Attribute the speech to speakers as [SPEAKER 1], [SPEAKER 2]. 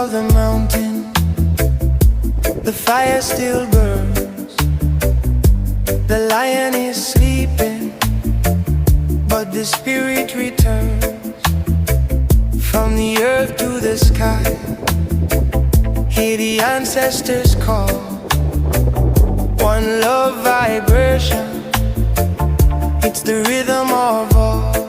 [SPEAKER 1] of the mountain, the fire still burns. The lion is sleeping, but the spirit returns. From the earth to the sky, hear the ancestors call. One love vibration, it's the rhythm of all.